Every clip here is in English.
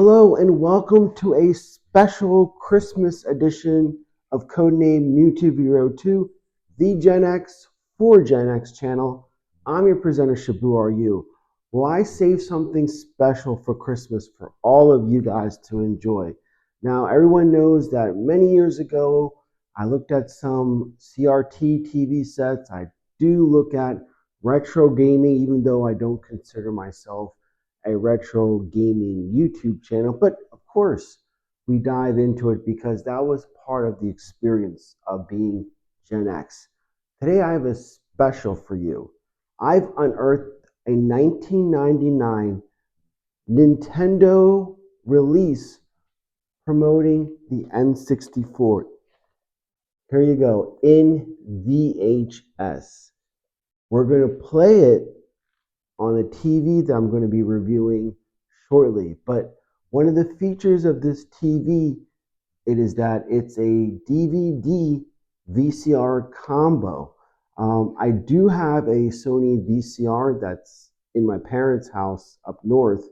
Hello and welcome to a special Christmas edition of Codename YouTube Hero 2, Thee GenX, for GenX channel. I'm your presenter, Shabu Are You. Well, I saved something special for Christmas for all of you guys to enjoy. Now, everyone knows that many years ago, I looked at some CRT TV sets. I do look at retro gaming, even though I don't consider myself a retro gaming YouTube channel, but of course we dive into it because that was part of the experience of being Gen X. Today I have a special for you. I've unearthed a 1999 Nintendo release promoting the N64. Here you go, in VHS. We're going to play it on a TV that I'm going to be reviewing shortly. But one of the features of this TV, it is that it's a DVD VCR combo. I do have a Sony VCR that's in my parents' house up north,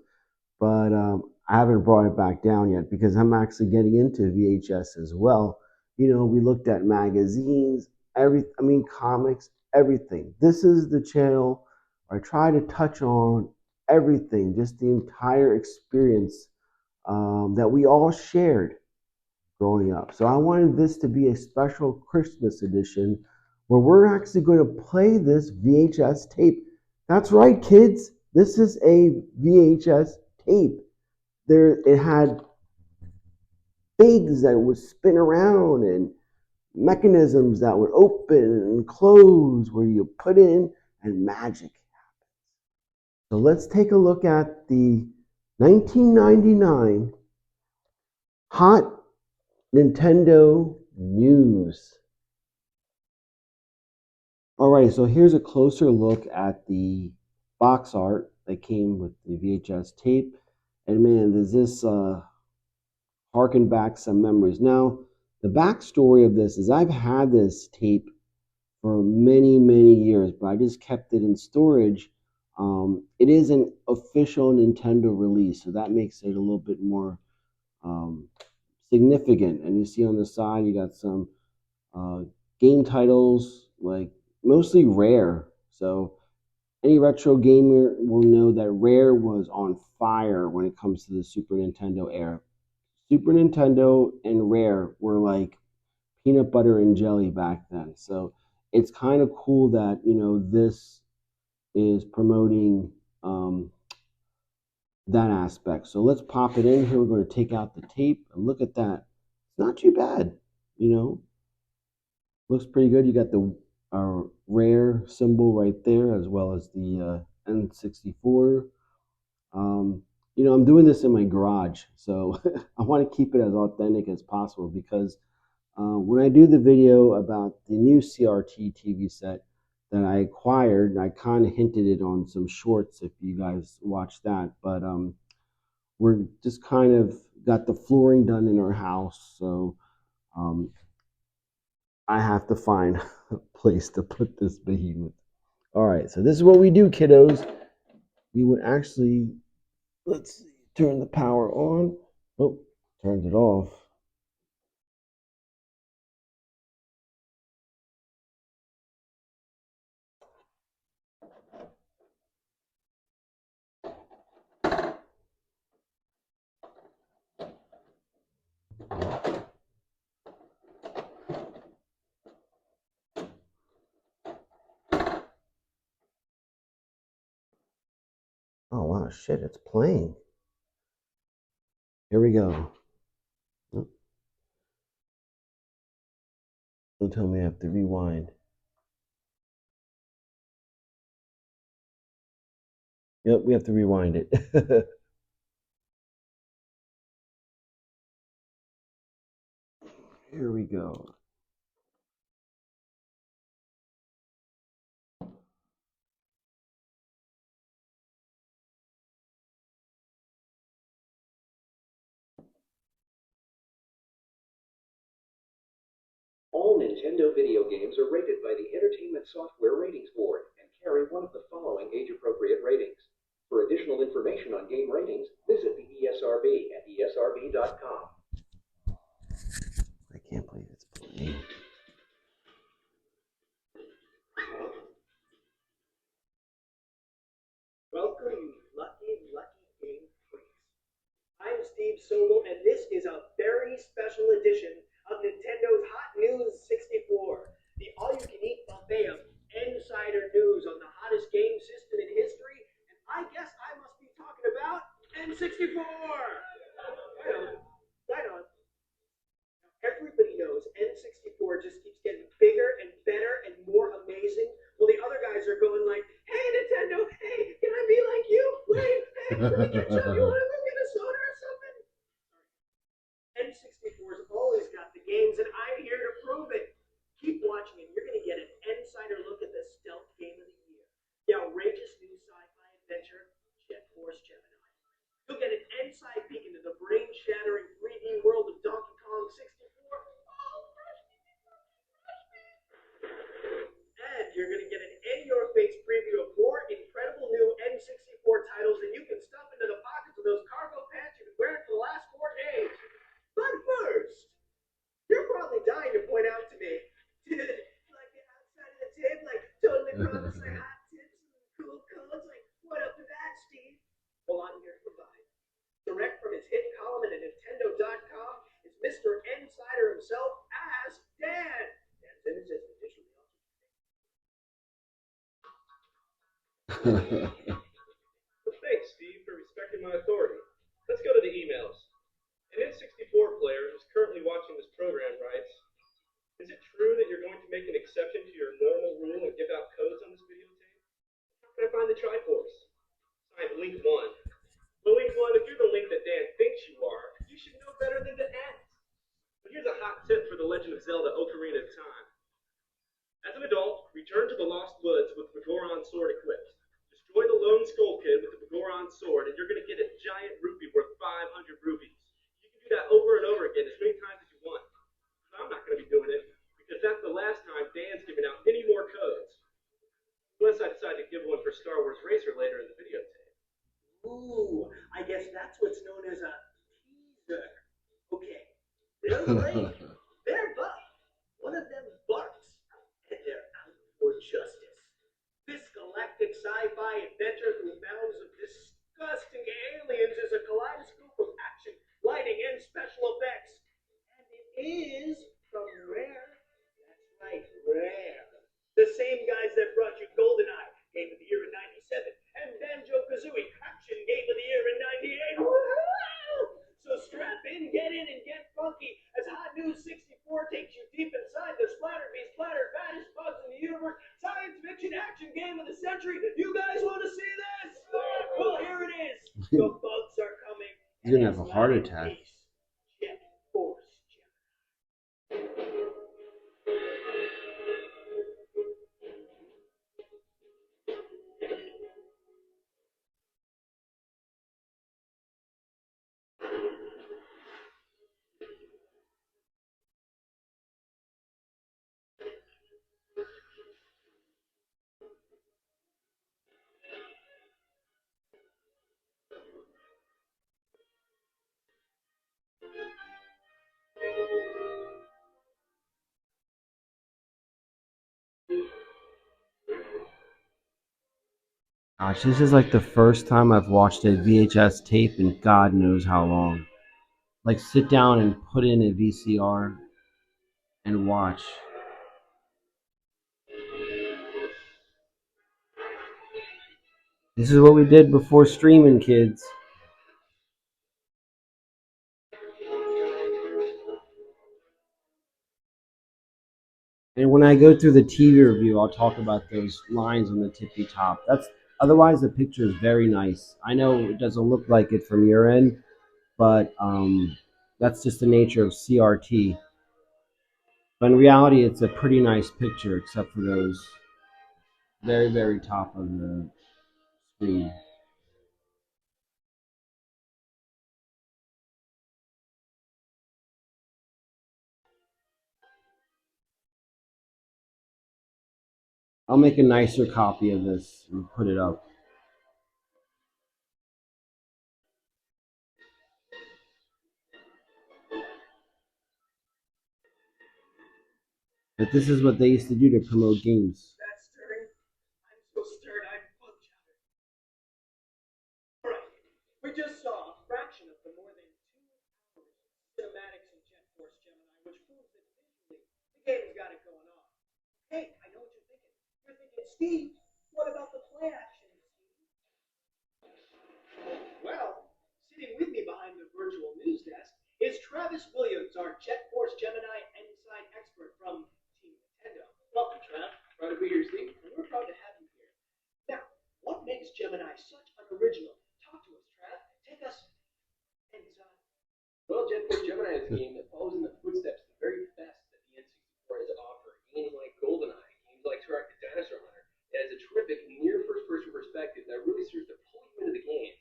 but I haven't brought it back down yet because I'm actually getting into VHS as well. You know, we looked at magazines, comics, everything. This is the channel I try to touch on everything, just the entire experience that we all shared growing up. So I wanted this to be a special Christmas edition where we're actually going to play this VHS tape. That's right, kids. This is a VHS tape. It had things that would spin around and mechanisms that would open and close where you put in and magic. So let's take a look at the 1999 Hot Nintendo News. Alright, so here's a closer look at the box art that came with the VHS tape. And man, does this harken back some memories. Now, the backstory of this is I've had this tape for many, many years, but I just kept it in storage. It is an official Nintendo release, so that makes it a little bit more significant. And you see on the side, you got some game titles, like mostly Rare. So any retro gamer will know that Rare was on fire when it comes to the Super Nintendo era. Super Nintendo and Rare were like peanut butter and jelly back then. So it's kind of cool that, you know, this is promoting that aspect. So let's pop it in here. We're going to take out the tape and look at that. It's not too bad, you know. Looks pretty good. You got the Rare symbol right there, as well as the N64. You know, I'm doing this in my garage, so I want to keep it as authentic as possible because when I do the video about the new CRT TV set that I acquired, and I kind of hinted it on some shorts if you guys watch that, but we're just kind of got the flooring done in our house, so I have to find a place to put this behemoth. All right, so this is what we do, kiddos. We would actually, let's see, turn the power on. Oh, turns it off. Oh, wow, shit, it's playing. Here we go. Oh, don't tell me I have to rewind. Yep, we have to rewind it. Here we go. All Nintendo video games are rated by the Entertainment Software Ratings Board and carry one of the following age-appropriate ratings. For additional information on game ratings, visit the ESRB at CRT.com. I can't believe it's playing. Welcome, you lucky game freaks. I'm Steve Sobel, and this is a very special edition of Nintendo's Hot News 64, the all-you-can-eat buffet of insider news on the hottest game system in history, and I guess I must be talking about N64! Right on. Everybody knows N64 just keeps getting bigger and better and more amazing, while the other guys are going like, hey Nintendo, hey, can I be like you? Wait, hey, can we catch up? You wanna go get a soda or something? N64's always got the games, and I'm here to prove it. Keep watching, and you're gonna get an insider look at the stealth game of the year, the outrageous new sci-fi adventure, Force Gemini. You'll get an inside peek into the brain-shattering 3D world of Donkey Kong 64. And you're going to get an in-your-face preview of more incredible new N64 titles than you can stuff into the pockets of those cargo pants you've been wearing for the last 4 days. But first, you're probably dying to point out to me, like the outside of the tape, like totally promised like hot tips and cool codes, like what up to that, Steve? Well, I'm here to provide. Direct from his hit column at Nintendo.com is Mr. Insider himself as Dan. Dan's in his additionally. Thanks, Steve, for respecting my authority. Let's go to the emails. An N64 player who's currently watching this program writes, is it true that you're going to make an exception to your normal rule and give out codes on this videotape? How can I find the Triforce? Signed, Link 1. Well, Link 1, if you're the Link that Dan thinks you are, you should know better than to act. But here's a hot tip for The Legend of Zelda Ocarina of Time. As an adult, return to the Lost Woods with the Goron sword equipped. Destroy the Lone Skull Kid with the Goron sword, and you're going to get a giant rupee worth 500 rupees. You can do that over and over again as many times as you want. But I'm not going to be doing it, because that's the last time Dan's giving out any more codes. Unless I decide to give one for Star Wars Racer later in the videotape. Ooh, I guess that's what's known as a teaser. Okay, they're late. They're buff. One of them barks, and they're out for justice. This galactic sci-fi adventure through mounds of disgusting aliens is a kaleidoscope of action, lighting, and special effects. And it is from Rare. That's right, Rare. The same guys that brought you GoldenEye, Game of the Year in '97, and Banjo-Kazooie, Action Game of the Year in '98. Woo-hoo! So strap in, and get funky as Hot News 64 takes you deep inside the splattered baddest bugs in the universe, science fiction action game of the century. You guys want to see this? Well, here it is. The bugs are coming. He's gonna have a heart attack. Jet Force Gemini. Gosh, this is like the first time I've watched a VHS tape in God knows how long. Like sit down and put in a VCR and watch. This is what we did before streaming, kids. And when I go through the TV review, I'll talk about those lines on the tippy top. Otherwise the picture is very nice. I know it doesn't look like it from your end, but that's just the nature of CRT. But in reality, it's a pretty nice picture, except for those very, very top of the screen. I'll make a nicer copy of this and put it up. But this is what they used to do to promote games. That's stirring. I'm so stirred I'm bug-shouted. Alright, we just saw a fraction of the more than 2 hours of cinematics in Force Gemini, which proves that visually the game's got it going on. Hey, I know what you're thinking. You're thinking, Steve, what about the play action, Steve? Well, sitting with me behind the virtual news desk is Travis Williams, our Force Gemini Inside expert from Team Nintendo. Welcome, Trav. Proud to be here, Steve. And we're proud to have you here. Now, what makes Gemini such an original? Talk to us, Trav. Take us inside. Well, Force Gemini is a game that follows in the footsteps of the very best that the N64 has to offer. Games like GoldenEye, games like CRT Dinosaur Hunter. It has a terrific near first-person perspective that really serves to pull you into the game.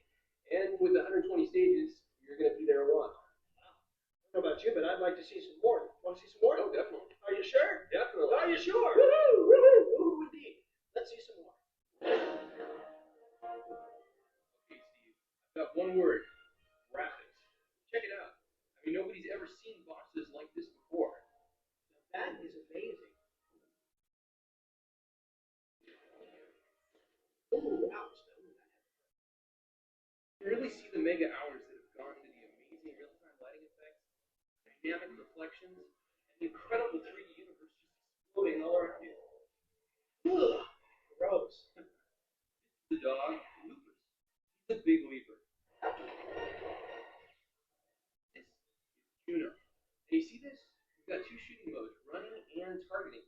And with 120 stages, you're going to be there a while. I don't know about you, but I'd like to see some more. Want to see some more? Oh, definitely. Are you sure? Definitely. Are you sure? Woohoo! Woohoo! Woohoo indeed. Let's see some more. Okay, Steve. I've got one word. Graphics. Check it out. I mean, nobody's ever seen bosses like this before. Now, that is amazing. Ooh, ouch. You really see the mega hours that have gone into the amazing real-time lighting effects, dynamic reflections, and the incredible 3D universe just exploding all around you. Ugh, gross. The dog, Lupus. He's a big leaper. This is Juno. And you see this? We've got 2 shooting modes, running and targeting.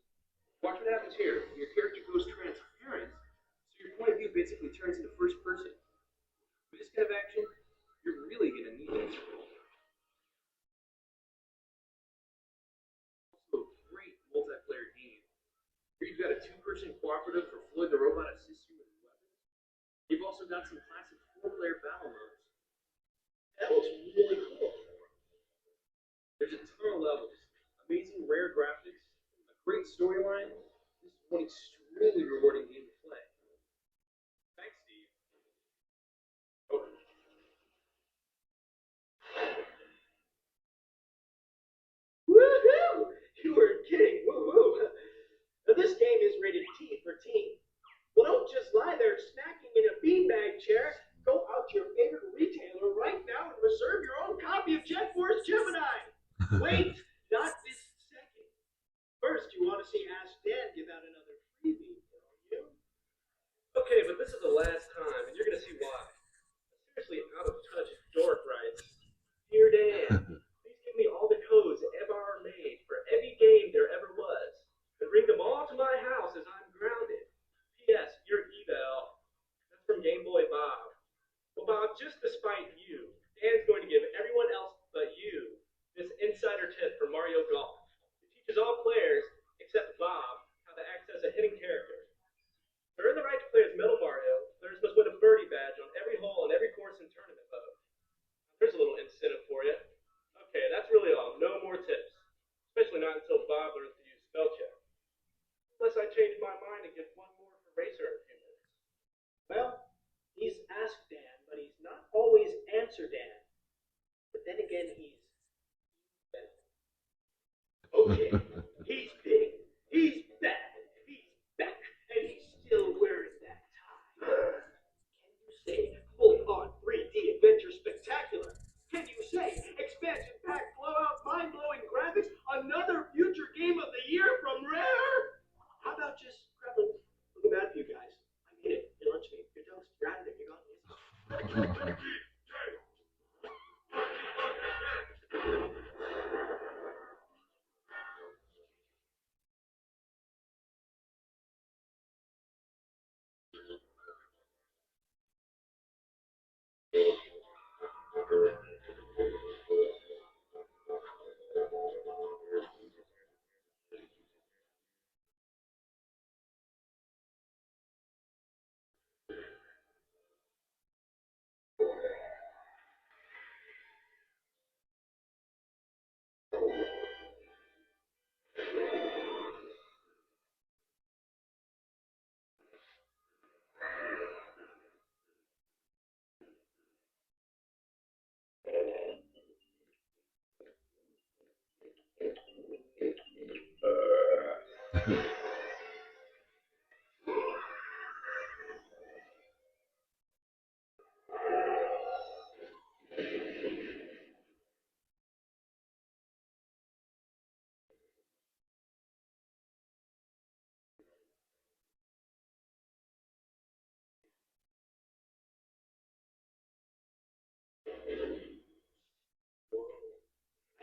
Watch what happens here. Your character goes transparent, so your point of view basically turns into first person. For this kind of action, you're really going to need this. Also, a great multiplayer game. Here you've got a 2-person cooperative for Floyd the robot assists you with weapons. You've also got some classic 4-player battle modes. That looks really cool. There's a ton of levels, amazing rare graphics, a great storyline. This is one extremely rewarding game to play. Thanks, Steve. Oh. Woohoo! You weren't kidding. Woo-hoo. Now, this game is rated T for teen. Well, don't just lie there snacking in a beanbag chair. Go out to your favorite retailer right now and reserve your own copy of Force Gemini. Wait, not this second. First, you want to see Ask Dan give out another freebie, don't you? Okay, but this is the last time, and you're gonna see why. A seriously out of touch dork writes, Dear Dan, please give me all the codes ever made for every game there ever was, and bring them all to my house as I'm grounded. P.S. Your eval. That's from Game Boy Bob. Well, Bob, just to spite you, Dan's going to give everyone else but you this insider tip for Mario Golf. It teaches all players, except Bob, how to access a hidden character. To earn the right to play as Metal Mario, players must win a birdie badge on every hole and every course in tournament mode. There's a little incentive for you. Okay, that's really all. No more tips. Especially not until Bob learns to use spell check. Unless I change my mind and get one more for Racer in a few minutes. Well, he's Ask Dan, but he's not always Answer Dan. But then again, he's okay. He's big. He's bad. He's back, and he's still wearing that tie. Can you say full-on 3D adventure spectacular? Can you say expansion pack blowout mind-blowing graphics? Another future game of the year from Rare? How about just grabbing? Looking bad for you guys. I mean it. Your lunch meat. Your toast. You're out of there. You're gone.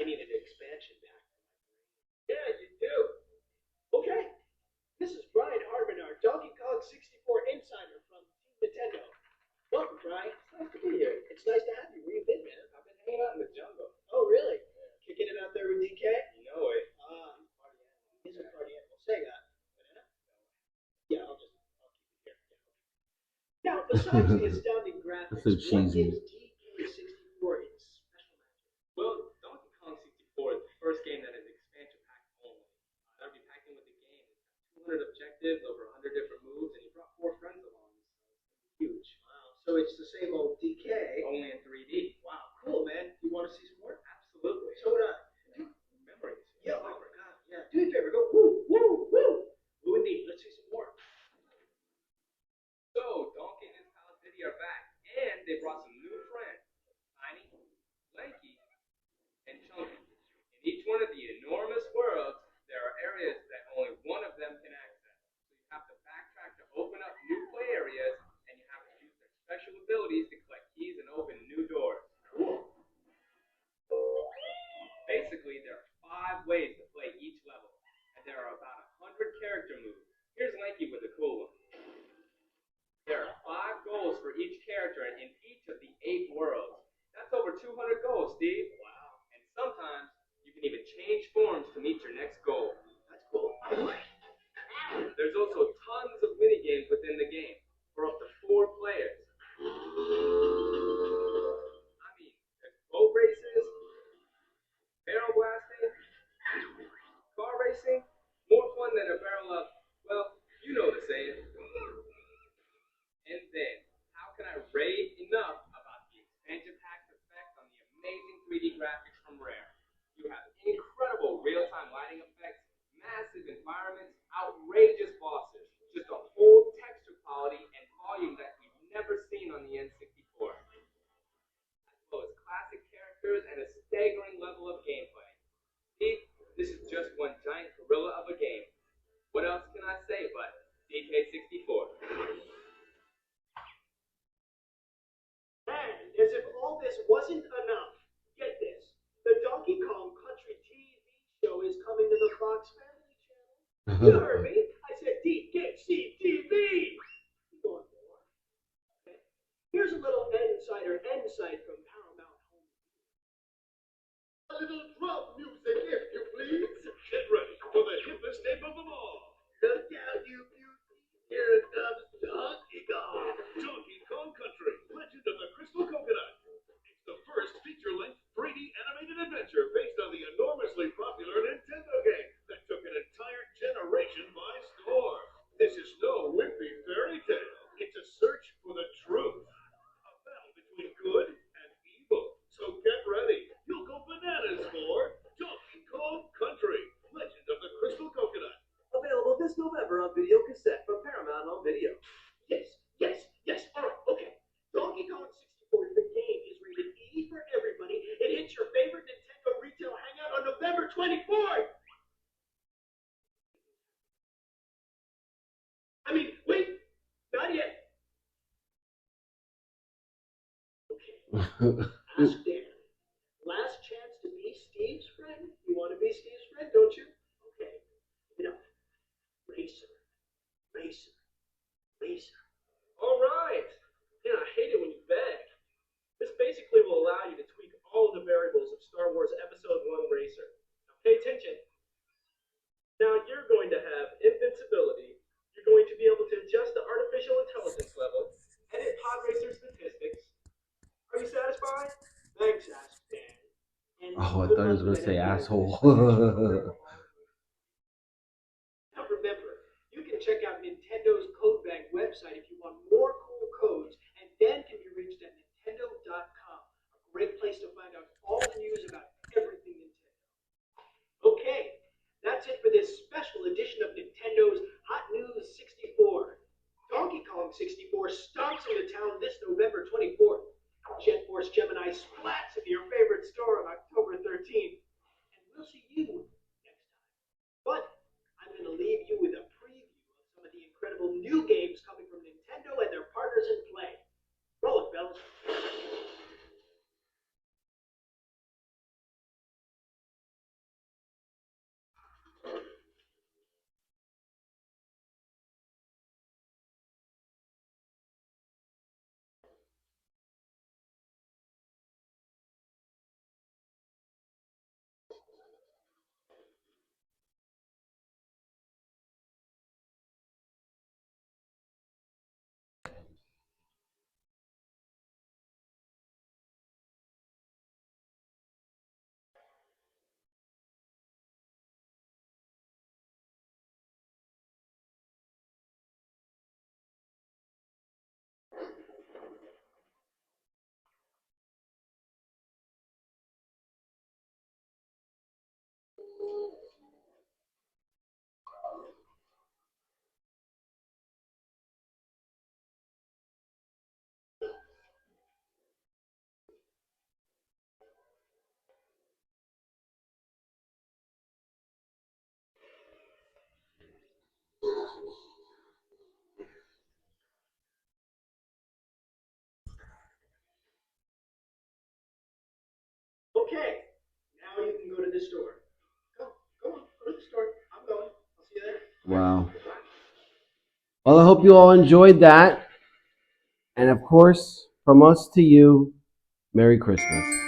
need an expansion pack. Yeah, you do. Okay, this is Brian Harmon, our Donkey Kong 64 insider from Team Nintendo. Welcome, Brian. It's nice to be here. It's nice to have you. Where you been, man? I've been hanging out in the jungle. Oh, really? Kicking it out there with DK? You know it. He's a party animal. He's a party animal. Sega. Banana? Yeah, I'll keep it here. Yeah. Now, besides the astounding graphics, so what cheesy. gives DK64 its special magic? Well, Donkey Kong 64 is the first game that is expansion pack only. That'll be packed in with the game. It's got 200 objectives, over 100 different moves, and he brought 4 friends along. So it's huge. Wow. So it's the same old DK. Only in 3D. Wow, cool, man. You want to see some more? Absolutely. So would I. Memories. Yeah, oh my God. Yeah. Do me a favor. Go woo, woo, woo. Woo indeed. Let's see some more. So, Donkey and his pal Diddy are back, and they brought some new friends. Tiny, Lanky, and Chunky. In each one of the enormous worlds, there are areas that only one of them can access. So you have to backtrack to open up new play areas, and you have to use their special abilities to collect keys and open new doors. Basically, there are 5 ways to play each level, and there are about 100 character moves. Here's Lanky with a cool one. There are 5 goals for each character in each of the 8 worlds. That's over 200 goals, Steve. Wow. And sometimes you can even change forms to meet your next goal. That's cool. There's also tons of mini games within the game for up to 4 players. I mean, there's boat races, barrel blasting, car racing, more fun than a barrel of, well, you know the saying. And then, how can I rave enough about the expansion pack's effect on the amazing 3D graphics from Rare? You have incredible real-time lighting effects, massive environments, outrageous bosses, just a whole texture quality and volume that we've never seen on the N64. As well as classic characters and a staggering level of gameplay. Steve, this is just one giant gorilla of a game. What else can I say but DK64? And as if all this wasn't enough, get this. The Donkey Kong Country TV show is coming to the Fox Family Channel. You heard me. I said DK64. You want more? Okay. Here's a little insight from Paramount Home. A little drum music, if you please. Get ready for the hippest name of them all. Look out, you beauty. Here it comes Donkey Kong. Donkey Kong Country, Legend of the Crystal Coconut. It's the first feature-length 3D animated adventure based on the enormously popular Nintendo game that took an entire generation by storm. This is no wimpy fairy tale. It's a search for the truth. A battle between good and evil. So get ready. You'll go bananas for Donkey Kong Country, Legend of the Crystal Coconut. Available this November on video cassette from Paramount on Video. Yes. All right, okay. Donkey Kong 64, the game, is rated E for everybody. It hits your favorite Nintendo retail hangout on November 24th. I mean, wait, not yet. Okay. Ask Dan. Last chance to be Steve's friend. You want to be Steve's friend, don't you? Okay. Racer. All right. Yeah, I hate it when you beg. This basically will allow you to tweak all of the variables of Star Wars Episode 1 Racer. Now pay attention. Now you're going to have invincibility. You're going to be able to adjust the artificial intelligence level, edit pod racer statistics. Are you satisfied? Thanks, Ask Dan. And Oh, I good thought he was luck gonna with say any asshole. Now remember, you can check out Nintendo's Code Bank website if you want more cool codes, and Dan can be reached at Nintendo.com, a great place to find out all the news about everything Nintendo. Okay, that's it for this special edition of Nintendo's Hot News 64. Donkey Kong 64 stomps into town this November 24th. Jet Force Gemini splats into your favorite store on October 13th. And we'll see you next time. But I'm going to leave you with a preview of some of the incredible new games coming from Nintendo and their partners in play. Roll it, fellas. the store. Go on, go to the store. I'm going. I'll see you there. Wow. Well, I hope you all enjoyed that. And of course, from us to you, Merry Christmas.